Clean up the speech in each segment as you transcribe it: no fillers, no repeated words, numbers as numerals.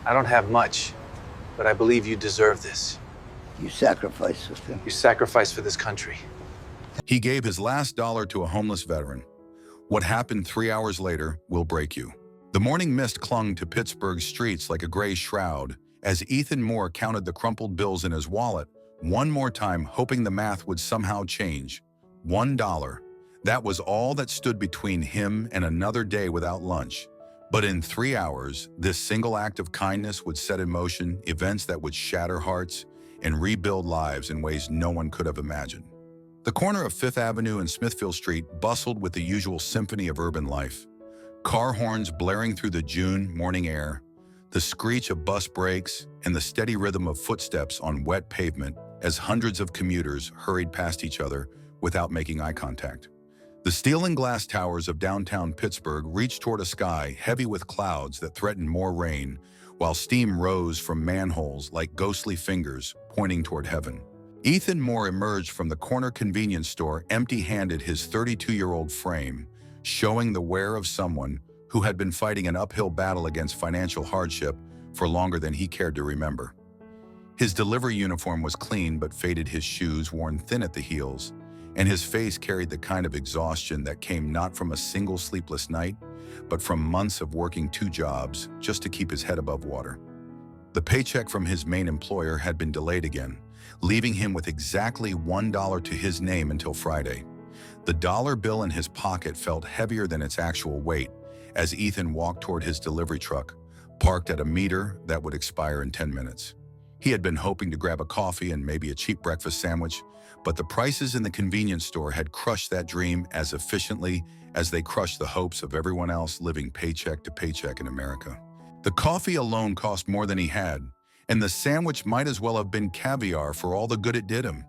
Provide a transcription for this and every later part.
I don't have much, but I believe you deserve this. You sacrificed with him. You sacrificed for this country. He gave his last dollar to a homeless veteran. What happened 3 hours later will break you. The morning mist clung to Pittsburgh's streets like a gray shroud as Ethan Moore counted the crumpled bills in his wallet one more time, hoping the math would somehow change. $1. That was all that stood between him and another day without lunch. But in 3 hours, this single act of kindness would set in motion events that would shatter hearts and rebuild lives in ways no one could have imagined. The corner of Fifth Avenue and Smithfield Street bustled with the usual symphony of urban life. Car horns blaring through the June morning air, the screech of bus brakes, and the steady rhythm of footsteps on wet pavement as hundreds of commuters hurried past each other without making eye contact. The steel and glass towers of downtown Pittsburgh reached toward a sky heavy with clouds that threatened more rain, while steam rose from manholes like ghostly fingers pointing toward heaven. Ethan Moore emerged from the corner convenience store empty-handed, his 32-year-old frame showing the wear of someone who had been fighting an uphill battle against financial hardship for longer than he cared to remember. His delivery uniform was clean but faded, his shoes worn thin at the heels, and his face carried the kind of exhaustion that came not from a single sleepless night, but from months of working 2 jobs just to keep his head above water. The paycheck from his main employer had been delayed again, leaving him with exactly $1 to his name until Friday. The dollar bill in his pocket felt heavier than its actual weight as Ethan walked toward his delivery truck, parked at a meter that would expire in 10 minutes. He had been hoping to grab a coffee and maybe a cheap breakfast sandwich, but the prices in the convenience store had crushed that dream as efficiently as they crushed the hopes of everyone else living paycheck to paycheck in America. The coffee alone cost more than he had, and the sandwich might as well have been caviar for all the good it did him.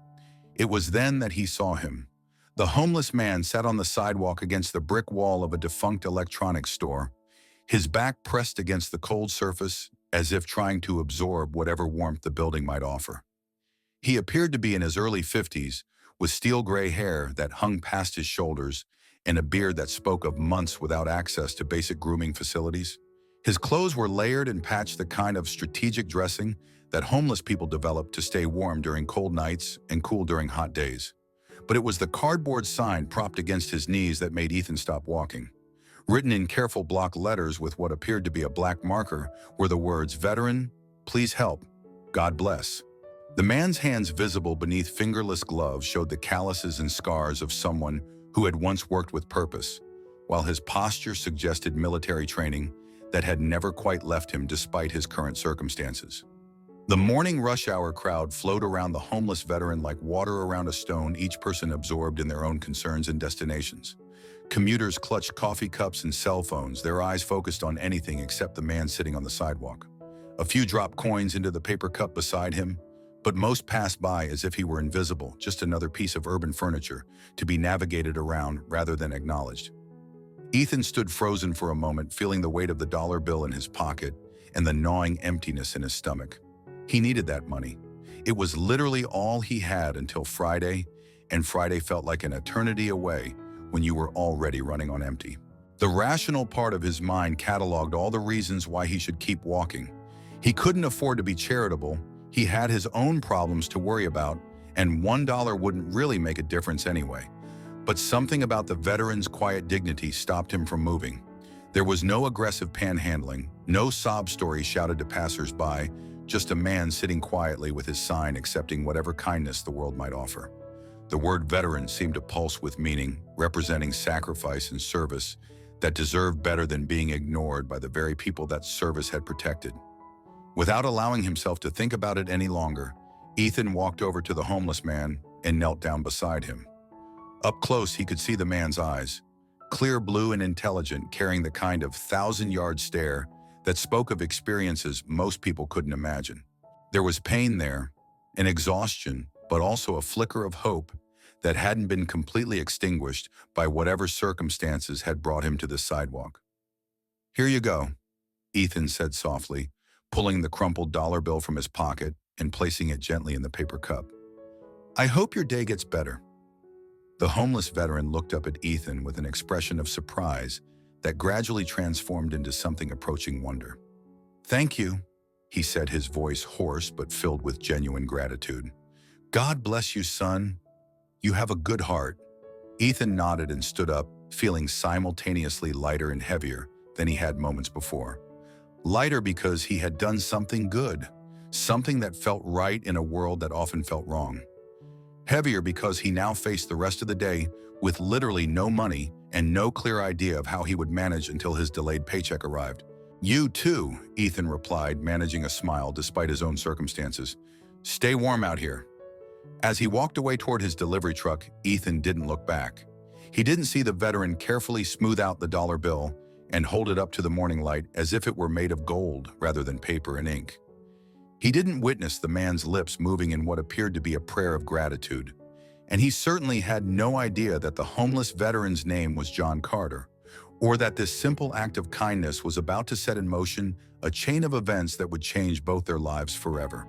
It was then that he saw him. The homeless man sat on the sidewalk against the brick wall of a defunct electronics store, his back pressed against the cold surface as if trying to absorb whatever warmth the building might offer. He appeared to be in his early 50s, with steel gray hair that hung past his shoulders and a beard that spoke of months without access to basic grooming facilities. His clothes were layered and patched, the kind of strategic dressing that homeless people develop to stay warm during cold nights and cool during hot days. But it was the cardboard sign propped against his knees that made Ethan stop walking. Written in careful block letters with what appeared to be a black marker were the words, "Veteran, please help. God bless." The man's hands, visible beneath fingerless gloves, showed the calluses and scars of someone who had once worked with purpose, while his posture suggested military training that had never quite left him despite his current circumstances. The morning rush hour crowd flowed around the homeless veteran like water around a stone, each person absorbed in their own concerns and destinations. Commuters clutched coffee cups and cell phones, their eyes focused on anything except the man sitting on the sidewalk. A few dropped coins into the paper cup beside him, but most passed by as if he were invisible, just another piece of urban furniture to be navigated around rather than acknowledged. Ethan stood frozen for a moment, feeling the weight of the dollar bill in his pocket and the gnawing emptiness in his stomach. He needed that money. It was literally all he had until Friday, and Friday felt like an eternity away when you were already running on empty. The rational part of his mind cataloged all the reasons why he should keep walking. He couldn't afford to be charitable, he had his own problems to worry about, and $1 wouldn't really make a difference anyway. But something about the veteran's quiet dignity stopped him from moving. There was no aggressive panhandling, no sob story shouted to passers-by, just a man sitting quietly with his sign accepting whatever kindness the world might offer. The word veteran seemed to pulse with meaning, representing sacrifice and service that deserved better than being ignored by the very people that service had protected. Without allowing himself to think about it any longer, Ethan walked over to the homeless man and knelt down beside him. Up close, he could see the man's eyes, clear blue and intelligent, carrying the kind of 1,000-yard stare that spoke of experiences most people couldn't imagine. There was pain there, an exhaustion, but also a flicker of hope that hadn't been completely extinguished by whatever circumstances had brought him to the sidewalk. "Here you go," Ethan said softly, pulling the crumpled dollar bill from his pocket and placing it gently in the paper cup. "I hope your day gets better." The homeless veteran looked up at Ethan with an expression of surprise that gradually transformed into something approaching wonder. "Thank you," he said, his voice hoarse but filled with genuine gratitude. "God bless you, son. You have a good heart." Ethan nodded and stood up, feeling simultaneously lighter and heavier than he had moments before. Lighter because he had done something good, something that felt right in a world that often felt wrong. Heavier because he now faced the rest of the day with literally no money and no clear idea of how he would manage until his delayed paycheck arrived. "You too," Ethan replied, managing a smile despite his own circumstances. "Stay warm out here." As he walked away toward his delivery truck, Ethan didn't look back. He didn't see the veteran carefully smooth out the dollar bill and hold it up to the morning light as if it were made of gold rather than paper and ink. He didn't witness the man's lips moving in what appeared to be a prayer of gratitude. And he certainly had no idea that the homeless veteran's name was John Carter, or that this simple act of kindness was about to set in motion a chain of events that would change both their lives forever.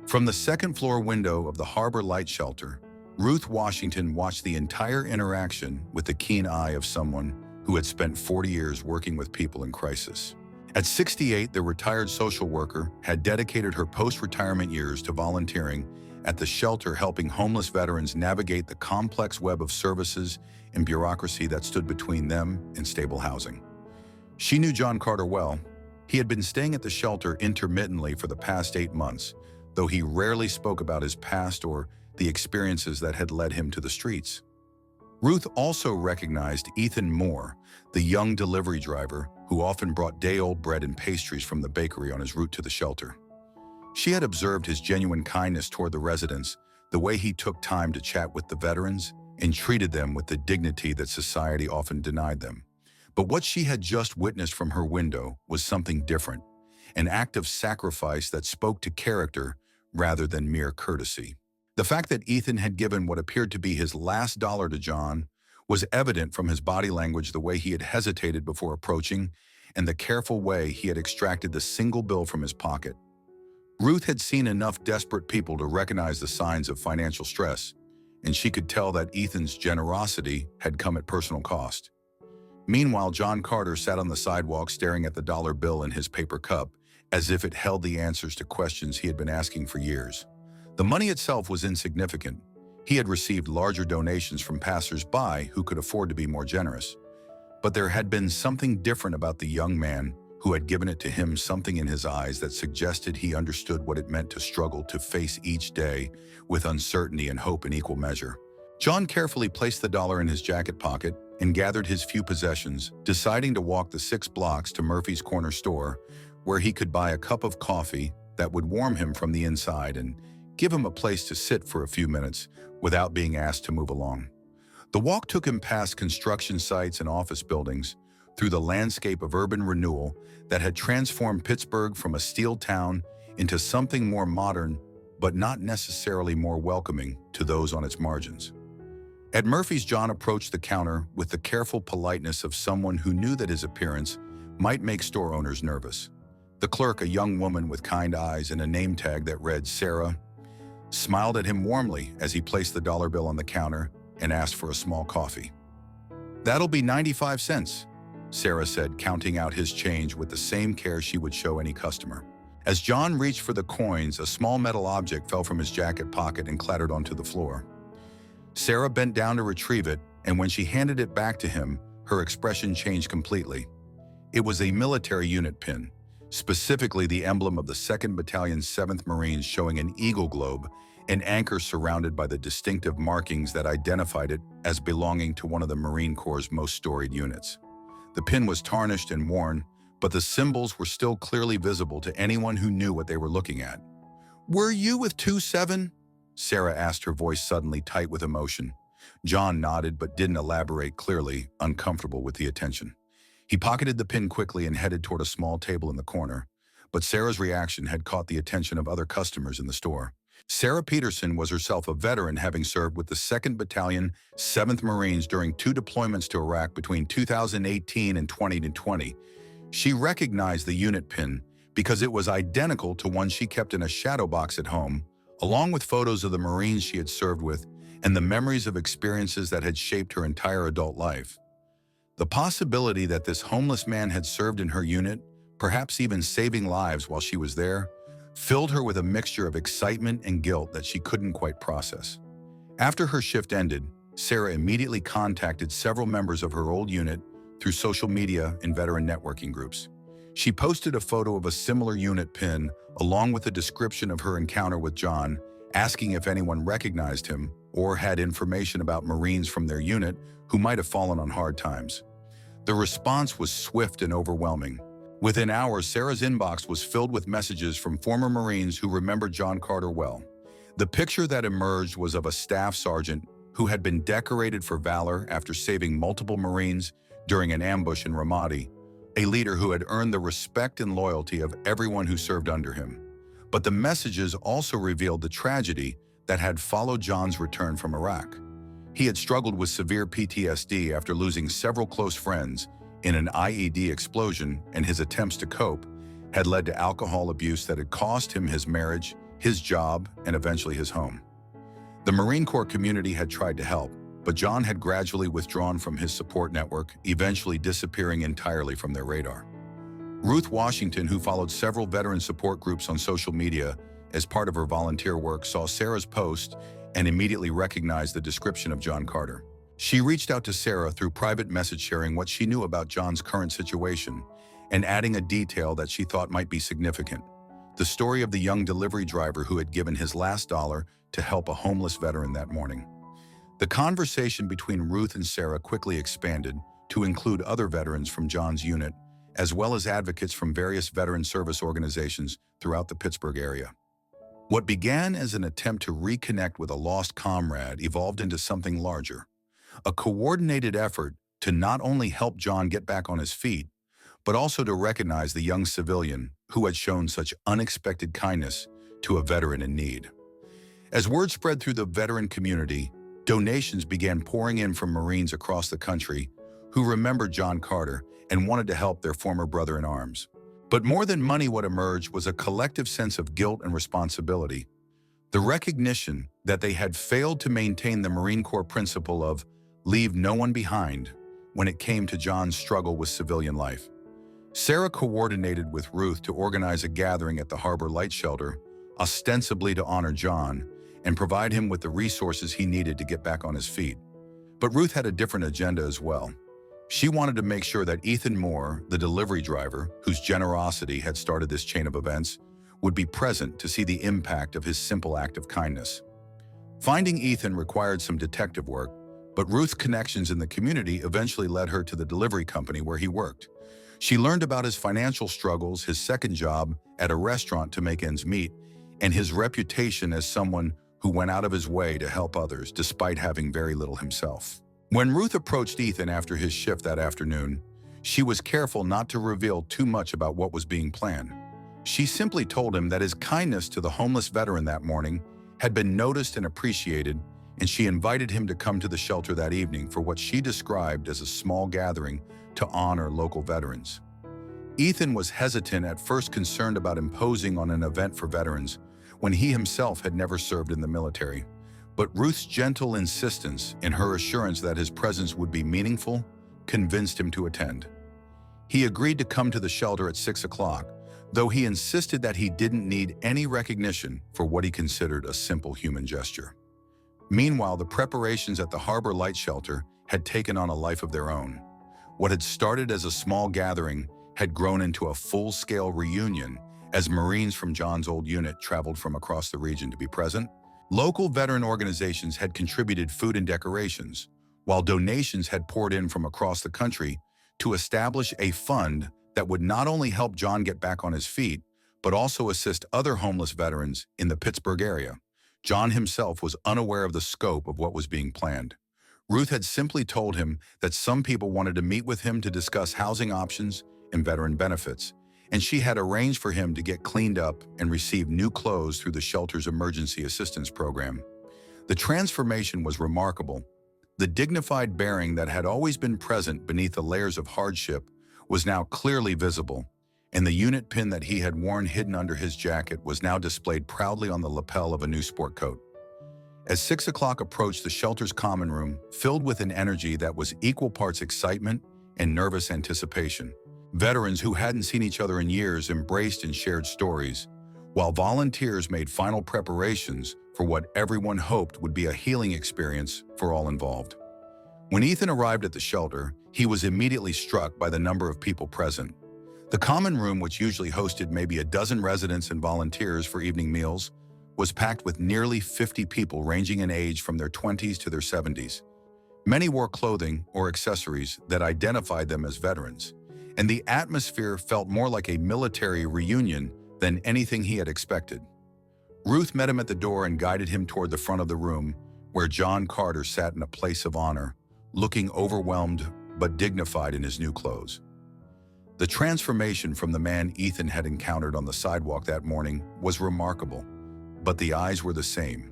From the second-floor window of the Harbor Light Shelter, Ruth Washington watched the entire interaction with the keen eye of someone who had spent 40 years working with people in crisis. At 68, the retired social worker had dedicated her post-retirement years to volunteering at the shelter, helping homeless veterans navigate the complex web of services and bureaucracy that stood between them and stable housing. She knew John Carter well. He had been staying at the shelter intermittently for the past 8 months, though he rarely spoke about his past or the experiences that had led him to the streets. Ruth also recognized Ethan Moore, the young delivery driver who often brought day-old bread and pastries from the bakery on his route to the shelter. She had observed his genuine kindness toward the residents, the way he took time to chat with the veterans and treated them with the dignity that society often denied them. But what she had just witnessed from her window was something different, an act of sacrifice that spoke to character rather than mere courtesy. The fact that Ethan had given what appeared to be his last dollar to John was evident from his body language, the way he had hesitated before approaching, and the careful way he had extracted the single bill from his pocket. Ruth had seen enough desperate people to recognize the signs of financial stress, and she could tell that Ethan's generosity had come at personal cost. Meanwhile, John Carter sat on the sidewalk staring at the dollar bill in his paper cup, as if it held the answers to questions he had been asking for years. The money itself was insignificant. He had received larger donations from passers-by who could afford to be more generous. But there had been something different about the young man who had given it to him, something in his eyes that suggested he understood what it meant to struggle to face each day with uncertainty and hope in equal measure. John carefully placed the dollar in his jacket pocket and gathered his few possessions, deciding to walk the 6 blocks to Murphy's Corner store, where he could buy a cup of coffee that would warm him from the inside and give him a place to sit for a few minutes without being asked to move along. The walk took him past construction sites and office buildings, through the landscape of urban renewal that had transformed Pittsburgh from a steel town into something more modern, but not necessarily more welcoming to those on its margins. At Murphy's, John approached the counter with the careful politeness of someone who knew that his appearance might make store owners nervous. The clerk, a young woman with kind eyes and a name tag that read Sarah, smiled at him warmly as he placed the dollar bill on the counter and asked for a small coffee. "That'll be 95 cents, Sarah said, counting out his change with the same care she would show any customer. As John reached for the coins, a small metal object fell from his jacket pocket and clattered onto the floor. Sarah bent down to retrieve it, and when she handed it back to him, her expression changed completely. It was a military unit pin, specifically the emblem of the 2nd Battalion 7th Marines, showing an eagle globe, an anchor surrounded by the distinctive markings that identified it as belonging to one of the Marine Corps' most storied units. The pin was tarnished and worn, but the symbols were still clearly visible to anyone who knew what they were looking at. "Were you with 2-7? Sarah asked, her voice suddenly tight with emotion. John nodded but didn't elaborate clearly, uncomfortable with the attention. He pocketed the pin quickly and headed toward a small table in the corner, but Sarah's reaction had caught the attention of other customers in the store. Sarah Peterson was herself a veteran, having served with the 2nd Battalion, 7th Marines during 2 deployments to Iraq between 2018 and 2020. She recognized the unit pin because it was identical to one she kept in a shadow box at home, along with photos of the Marines she had served with and the memories of experiences that had shaped her entire adult life. The possibility that this homeless man had served in her unit, perhaps even saving lives while she was there, filled her with a mixture of excitement and guilt that she couldn't quite process. After her shift ended, Sarah immediately contacted several members of her old unit through social media and veteran networking groups. She posted a photo of a similar unit pin along with a description of her encounter with John, asking if anyone recognized him or had information about Marines from their unit who might have fallen on hard times. The response was swift and overwhelming. Within hours, Sarah's inbox was filled with messages from former Marines who remembered John Carter well. The picture that emerged was of a staff sergeant who had been decorated for valor after saving multiple Marines during an ambush in Ramadi, a leader who had earned the respect and loyalty of everyone who served under him. But the messages also revealed the tragedy that had followed John's return from Iraq. He had struggled with severe PTSD after losing several close friends in an IED explosion, and his attempts to cope had led to alcohol abuse that had cost him his marriage, his job, and eventually his home. The Marine Corps community had tried to help, but John had gradually withdrawn from his support network, eventually disappearing entirely from their radar. Ruth Washington, who followed several veteran support groups on social media as part of her volunteer work, saw Sarah's post and immediately recognized the description of John Carter. She reached out to Sarah through private message, sharing what she knew about John's current situation and adding a detail that she thought might be significant: the story of the young delivery driver who had given his last dollar to help a homeless veteran that morning. The conversation between Ruth and Sarah quickly expanded to include other veterans from John's unit, as well as advocates from various veteran service organizations throughout the Pittsburgh area. What began as an attempt to reconnect with a lost comrade evolved into something larger: a coordinated effort to not only help John get back on his feet, but also to recognize the young civilian who had shown such unexpected kindness to a veteran in need. As word spread through the veteran community, donations began pouring in from Marines across the country who remembered John Carter and wanted to help their former brother in arms. But more than money, what emerged was a collective sense of guilt and responsibility. The recognition that they had failed to maintain the Marine Corps principle of leave no one behind when it came to John's struggle with civilian life. Sarah coordinated with Ruth to organize a gathering at the Harbor Light Shelter, ostensibly to honor John and provide him with the resources he needed to get back on his feet. But Ruth had a different agenda as well. She wanted to make sure that Ethan Moore, the delivery driver, whose generosity had started this chain of events, would be present to see the impact of his simple act of kindness. Finding Ethan required some detective work, but Ruth's connections in the community eventually led her to the delivery company where he worked. She learned about his financial struggles, his second job at a restaurant to make ends meet, and his reputation as someone who went out of his way to help others despite having very little himself. When Ruth approached Ethan after his shift that afternoon, she was careful not to reveal too much about what was being planned. She simply told him that his kindness to the homeless veteran that morning had been noticed and appreciated, and she invited him to come to the shelter that evening for what she described as a small gathering to honor local veterans. Ethan was hesitant at first, concerned about imposing on an event for veterans when he himself had never served in the military. But Ruth's gentle insistence and her assurance that his presence would be meaningful convinced him to attend. He agreed to come to the shelter at 6 o'clock, though he insisted that he didn't need any recognition for what he considered a simple human gesture. Meanwhile, the preparations at the Harbor Light Shelter had taken on a life of their own. What had started as a small gathering had grown into a full-scale reunion as Marines from John's old unit traveled from across the region to be present. Local veteran organizations had contributed food and decorations, while donations had poured in from across the country to establish a fund that would not only help John get back on his feet, but also assist other homeless veterans in the Pittsburgh area. John himself was unaware of the scope of what was being planned. Ruth had simply told him that some people wanted to meet with him to discuss housing options and veteran benefits, and she had arranged for him to get cleaned up and receive new clothes through the shelter's emergency assistance program. The transformation was remarkable. The dignified bearing that had always been present beneath the layers of hardship was now clearly visible, and the unit pin that he had worn hidden under his jacket was now displayed proudly on the lapel of a new sport coat. As 6 o'clock approached, the shelter's common room filled with an energy that was equal parts excitement and nervous anticipation. Veterans who hadn't seen each other in years embraced and shared stories, while volunteers made final preparations for what everyone hoped would be a healing experience for all involved. When Ethan arrived at the shelter, he was immediately struck by the number of people present. The common room, which usually hosted maybe a dozen residents and volunteers for evening meals, was packed with nearly 50 people ranging in age from their 20s to their 70s. Many wore clothing or accessories that identified them as veterans, and the atmosphere felt more like a military reunion than anything he had expected. Ruth met him at the door and guided him toward the front of the room, where John Carter sat in a place of honor, looking overwhelmed but dignified in his new clothes. The transformation from the man Ethan had encountered on the sidewalk that morning was remarkable, but the eyes were the same,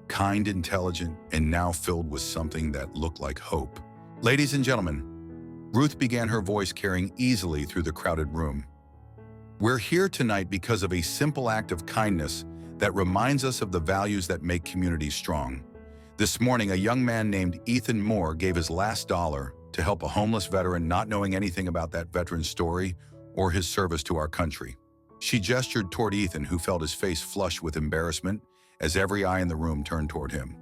kind, intelligent, and now filled with something that looked like hope. "Ladies and gentlemen," Ruth began, her voice carrying easily through the crowded room, "we're here tonight because of a simple act of kindness that reminds us of the values that make communities strong. This morning, a young man named Ethan Moore gave his last dollar to help a homeless veteran, not knowing anything about that veteran's story or his service to our country." She gestured toward Ethan, who felt his face flush with embarrassment as every eye in the room turned toward him.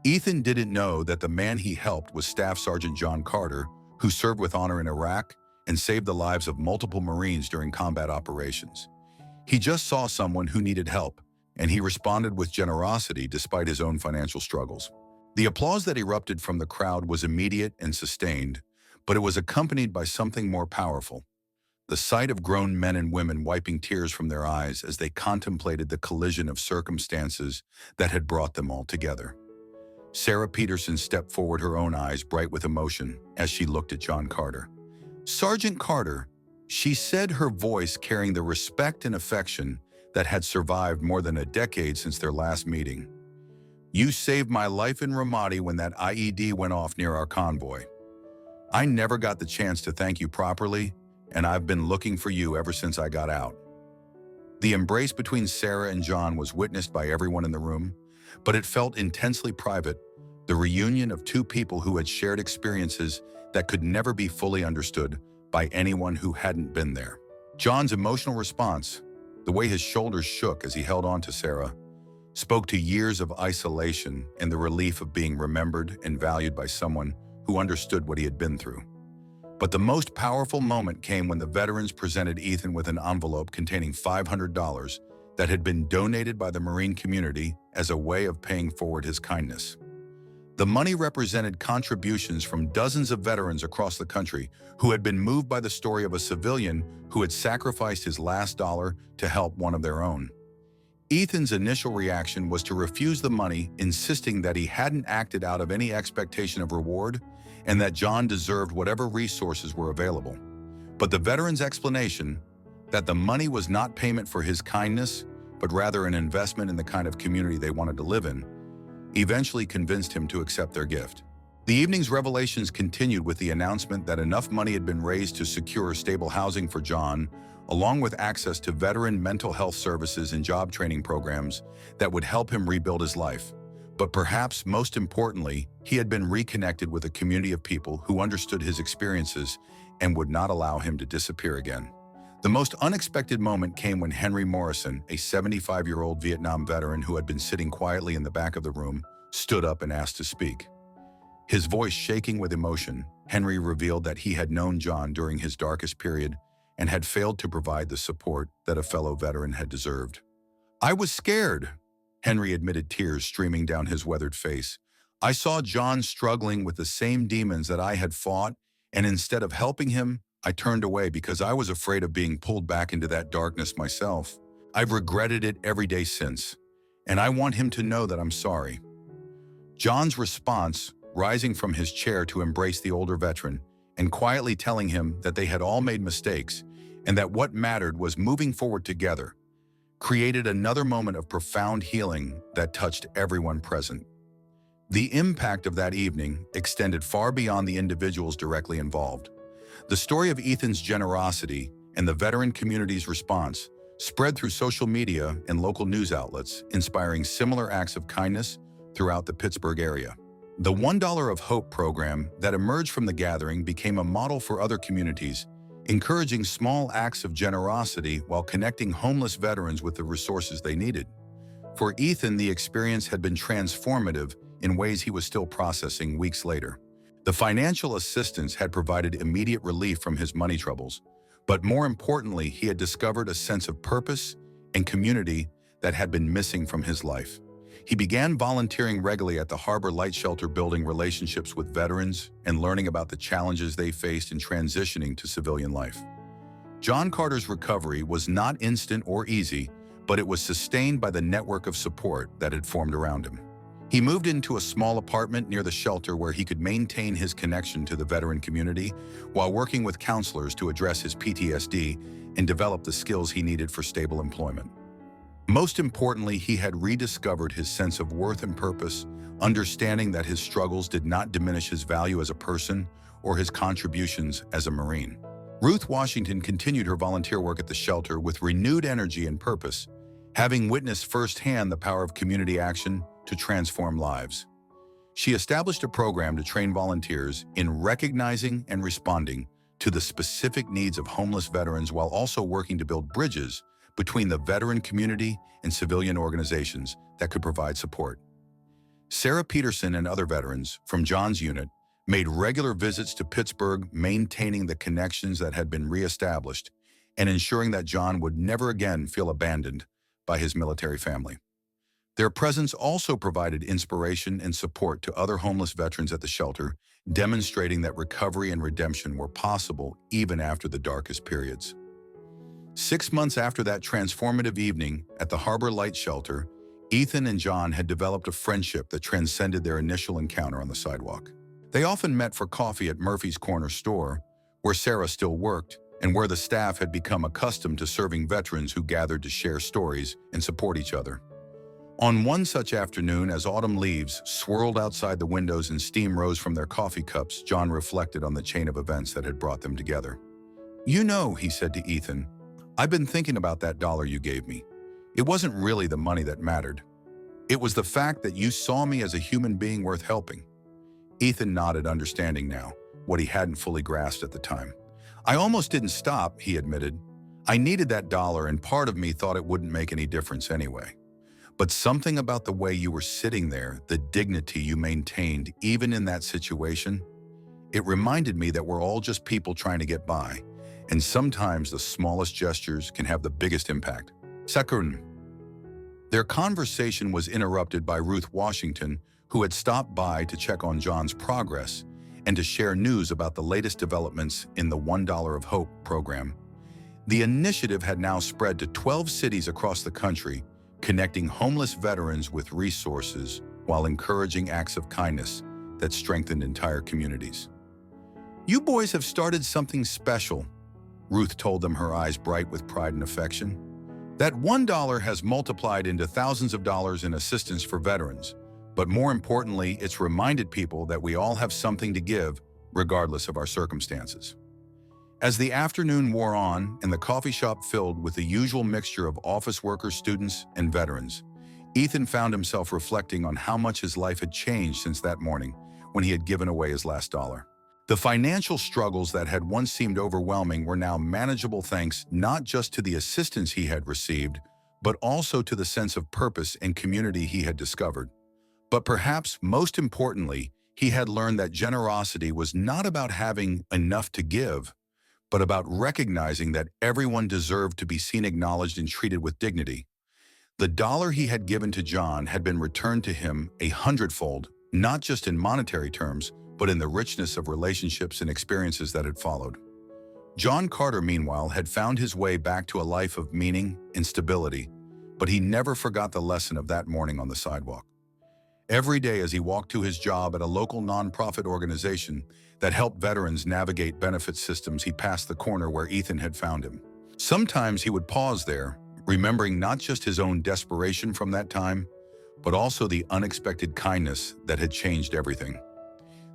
Ethan didn't know that the man he helped was Staff Sergeant John Carter, who served with honor in Iraq and saved the lives of multiple Marines during combat operations. He just saw someone who needed help, and he responded with generosity despite his own financial struggles. The applause that erupted from the crowd was immediate and sustained, but it was accompanied by something more powerful: the sight of grown men and women wiping tears from their eyes as they contemplated the collision of circumstances that had brought them all together. Sarah Peterson stepped forward, her own eyes bright with emotion as she looked at John Carter. "Sergeant Carter," she said, her voice carrying the respect and affection that had survived more than a decade since their last meeting. "You saved my life in Ramadi when that IED went off near our convoy. I never got the chance to thank you properly, and I've been looking for you ever since I got out." The embrace between Sarah and John was witnessed by everyone in the room, but it felt intensely private, the reunion of two people who had shared experiences that could never be fully understood by anyone who hadn't been there. John's emotional response, the way his shoulders shook as he held on to Sarah, spoke to years of isolation and the relief of being remembered and valued by someone who understood what he had been through. But the most powerful moment came when the veterans presented Ethan with an envelope containing $500 that had been donated by the Marine community as a way of paying forward his kindness. The money represented contributions from dozens of veterans across the country who had been moved by the story of a civilian who had sacrificed his last dollar to help one of their own. Ethan's initial reaction was to refuse the money, insisting that he hadn't acted out of any expectation of reward and that John deserved whatever resources were available. But the veteran's explanation, that the money was not payment for his kindness, but rather an investment in the kind of community they wanted to live in, eventually convinced him to accept their gift. The evening's revelations continued with the announcement that enough money had been raised to secure stable housing for John, along with access to veteran mental health services and job training programs that would help him rebuild his life. But perhaps most importantly, he had been reconnected with a community of people who understood his experiences and would not allow him to disappear again. The most unexpected moment came when Henry Morrison, a 75-year-old Vietnam veteran who had been sitting quietly in the back of the room, stood up and asked to speak. His voice shaking with emotion, Henry revealed that he had known John during his darkest period and had failed to provide the support that a fellow veteran had deserved. "I was scared," Henry admitted, tears streaming down his weathered face. "I saw John struggling with the same demons that I had fought, and instead of helping him, I turned away because I was afraid of being pulled back into that darkness myself. I've regretted it every day since, and I want him to know that I'm sorry." John's response, rising from his chair to embrace the older veteran and quietly telling him that they had all made mistakes and that what mattered was moving forward together, created another moment of profound healing that touched everyone present. The impact of that evening extended far beyond the individuals directly involved. The story of Ethan's generosity and the veteran community's response spread through social media and local news outlets, inspiring similar acts of kindness throughout the Pittsburgh area. The $1 of Hope program that emerged from the gathering became a model for other communities, encouraging small acts of generosity while connecting homeless veterans with the resources they needed. For Ethan, the experience had been transformative in ways he was still processing weeks later. The financial assistance had provided immediate relief from his money troubles, but more importantly, he had discovered a sense of purpose and community that had been missing from his life. He began volunteering regularly at the Harbor Light Shelter, building relationships with veterans and learning about the challenges they faced in transitioning to civilian life. John Carter's recovery was not instant or easy, but it was sustained by the network of support that had formed around him. He moved into a small apartment near the shelter where he could maintain his connection to the veteran community while working with counselors to address his PTSD and develop the skills he needed for stable employment. Most importantly, he had rediscovered his sense of worth and purpose, understanding that his struggles did not diminish his value as a person or his contributions as a Marine. Ruth Washington continued her volunteer work at the shelter with renewed energy and purpose, having witnessed firsthand the power of community action to transform lives. She established a program to train volunteers in recognizing and responding to the specific needs of homeless veterans while also working to build bridges between the veteran community and civilian organizations that could provide support. Sarah Peterson and other veterans from John's unit made regular visits to Pittsburgh, maintaining the connections that had been reestablished and ensuring that John would never again feel abandoned by his military family. Their presence also provided inspiration and support to other homeless veterans at the shelter, demonstrating that recovery and redemption were possible even after the darkest periods. 6 months after that transformative evening at the Harbor Light Shelter, Ethan and John had developed a friendship that transcended their initial encounter on the sidewalk. They often met for coffee at Murphy's Corner store, where Sarah still worked, and where the staff had become accustomed to serving veterans who gathered to share stories and support each other. On one such afternoon, as autumn leaves swirled outside the windows and steam rose from their coffee cups, John reflected on the chain of events that had brought them together. "You know," he said to Ethan, "I've been thinking about that dollar you gave me. It wasn't really the money that mattered. It was the fact that you saw me as a human being worth helping." Ethan nodded, understanding now what he hadn't fully grasped at the time. "I almost didn't stop," he admitted. "I needed that dollar, and part of me thought it wouldn't make any difference anyway. But something about the way you were sitting there, the dignity you maintained even in that situation, it reminded me that we're all just people trying to get by, and sometimes the smallest gestures can have the biggest impact." Second, their conversation was interrupted by Ruth Washington, who had stopped by to check on John's progress and to share news about the latest developments in the $1 of Hope program. The initiative had now spread to 12 cities across the country, connecting homeless veterans with resources while encouraging acts of kindness that strengthened entire communities. "You boys have started something special," Ruth told them, her eyes bright with pride and affection. "That $1 has multiplied into thousands of dollars in assistance for veterans, but more importantly, it's reminded people that we all have something to give, regardless of our circumstances." As the afternoon wore on and the coffee shop filled with the usual mixture of office workers, students, and veterans, Ethan found himself reflecting on how much his life had changed since that morning when he had given away his last dollar. The financial struggles that had once seemed overwhelming were now manageable thanks not just to the assistance he had received, but also to the sense of purpose and community he had discovered. But perhaps most importantly, he had learned that generosity was not about having enough to give, but about recognizing that everyone deserved to be seen, acknowledged, and treated with dignity. The dollar he had given to John had been returned to him 100-fold, not just in monetary terms, but in the richness of relationships and experiences that had followed. John Carter, meanwhile, had found his way back to a life of meaning and stability, but he never forgot the lesson of that morning on the sidewalk. Every day as he walked to his job at a local nonprofit organization that helped veterans navigate benefit systems, he passed the corner where Ethan had found him. Sometimes he would pause there, remembering not just his own desperation from that time, but also the unexpected kindness that had changed everything.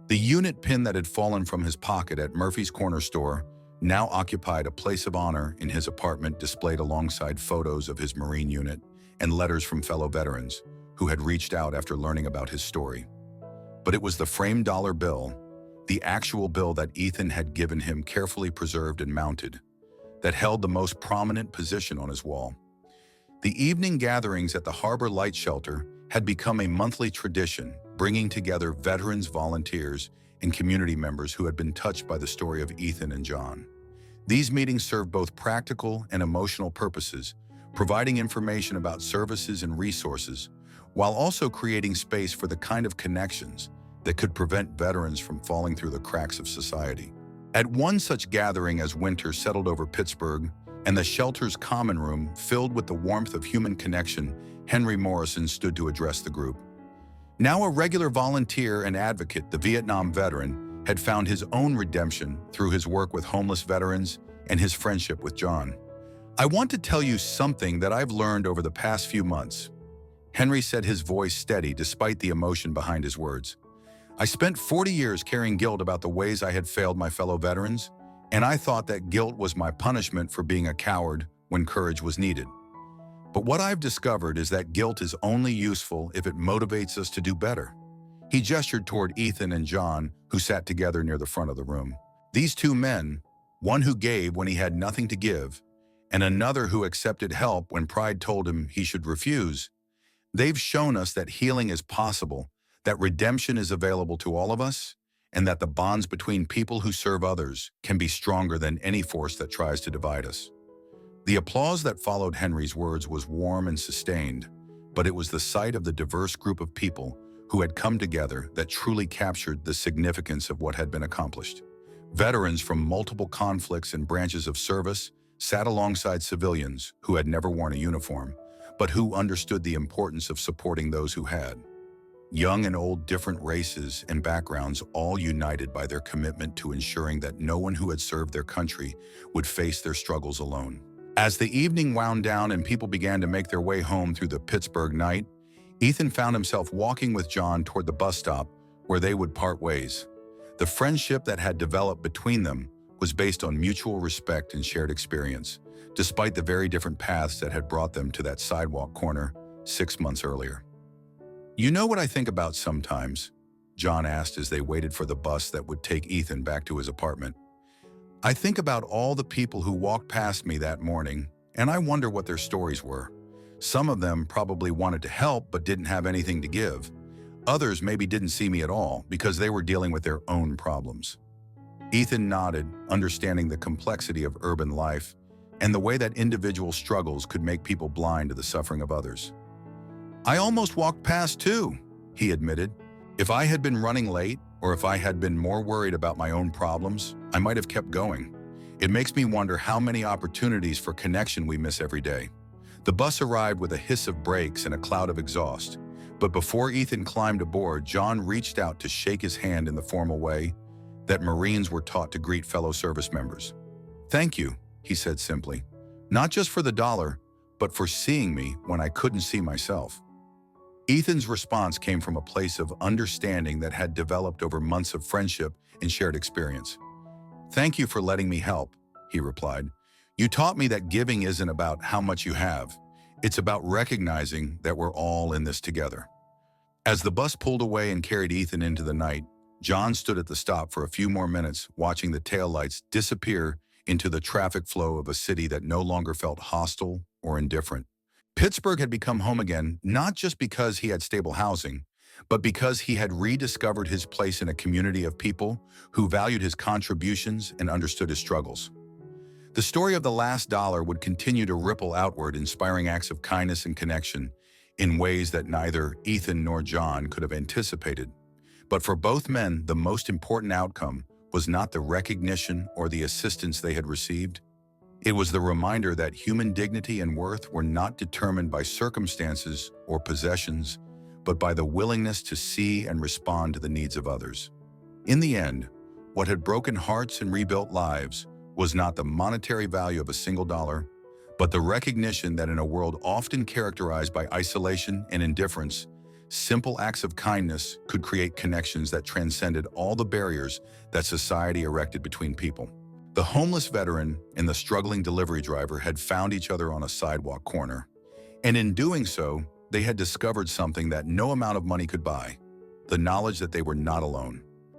The unit pin that had fallen from his pocket at Murphy's Corner store now occupied a place of honor in his apartment, displayed alongside photos of his Marine unit and letters from fellow veterans who had reached out after learning about his story. But it was the framed dollar bill, the actual bill that Ethan had given him, carefully preserved and mounted, that held the most prominent position on his wall. The evening gatherings at the Harbor Light Shelter had become a monthly tradition, bringing together veterans, volunteers, and community members who had been touched by the story of Ethan and John. These meetings served both practical and emotional purposes, providing information about services and resources, while also creating space for the kind of connections that could prevent veterans from falling through the cracks of society. At one such gathering, as winter settled over Pittsburgh and the shelter's common room filled with the warmth of human connection, Henry Morrison stood to address the group. Now a regular volunteer and advocate, the Vietnam veteran had found his own redemption through his work with homeless veterans and his friendship with John. "I want to tell you something that I've learned over the past few months," Henry said, his voice steady despite the emotion behind his words. "I spent 40 years carrying guilt about the ways I had failed my fellow veterans, and I thought that guilt was my punishment for being a coward when courage was needed. But what I've discovered is that guilt is only useful if it motivates us to do better." He gestured toward Ethan and John, who sat together near the front of the room. These two men, one who gave when he had nothing to give, and another who accepted help when pride told him he should refuse, they've shown us that healing is possible, that redemption is available to all of us, and that the bonds between people who serve others can be stronger than any force that tries to divide us. The applause that followed Henry's words was warm and sustained, but it was the sight of the diverse group of people who had come together that truly captured the significance of what had been accomplished. Veterans from multiple conflicts and branches of service sat alongside civilians who had never worn a uniform, but who understood the importance of supporting those who had. Young and old, different races and backgrounds, all united by their commitment to ensuring that no one who had served their country would face their struggles alone. As the evening wound down and people began to make their way home through the Pittsburgh night, Ethan found himself walking with John toward the bus stop where they would part ways. The friendship that had developed between them was based on mutual respect and shared experience, despite the very different paths that had brought them to that sidewalk corner 6 months earlier. "You know what I think about sometimes?" John asked as they waited for the bus that would take Ethan back to his apartment. "I think about all the people who walked past me that morning, and I wonder what their stories were. Some of them probably wanted to help but didn't have anything to give. Others maybe didn't see me at all because they were dealing with their own problems." Ethan nodded, understanding the complexity of urban life and the way that individual struggles could make people blind to the suffering of others. "I almost walked past too," he admitted. "If I had been running late, or if I had been more worried about my own problems, I might have kept going. It makes me wonder how many opportunities for connection we miss every day." The bus arrived with a hiss of brakes and a cloud of exhaust. But before Ethan climbed aboard, John reached out to shake his hand in the formal way that Marines were taught to greet fellow service members. "Thank you," he said simply. "Not just for the dollar, but for seeing me when I couldn't see myself." Ethan's response came from a place of understanding that had developed over months of friendship and shared experience. "Thank you for letting me help," he replied. "You taught me that giving isn't about how much you have. It's about recognizing that we're all in this together." As the bus pulled away and carried Ethan into the night, John stood at the stop for a few more minutes, watching the taillights disappear into the traffic flow of a city that no longer felt hostile or indifferent. Pittsburgh had become home again, not just because he had stable housing, but because he had rediscovered his place in a community of people who valued his contributions and understood his struggles. The story of the last dollar would continue to ripple outward, inspiring acts of kindness and connection in ways that neither Ethan nor John could have anticipated. But for both men, the most important outcome was not the recognition or the assistance they had received. It was the reminder that human dignity and worth were not determined by circumstances or possessions, but by the willingness to see and respond to the needs of others. In the end, what had broken hearts and rebuilt lives was not the monetary value of a single dollar, but the recognition that in a world often characterized by isolation and indifference, simple acts of kindness could create connections that transcended all the barriers that society erected between people. The homeless veteran and the struggling delivery driver had found each other on a sidewalk corner, and in doing so, they had discovered something that no amount of money could buy: the knowledge that they were not alone.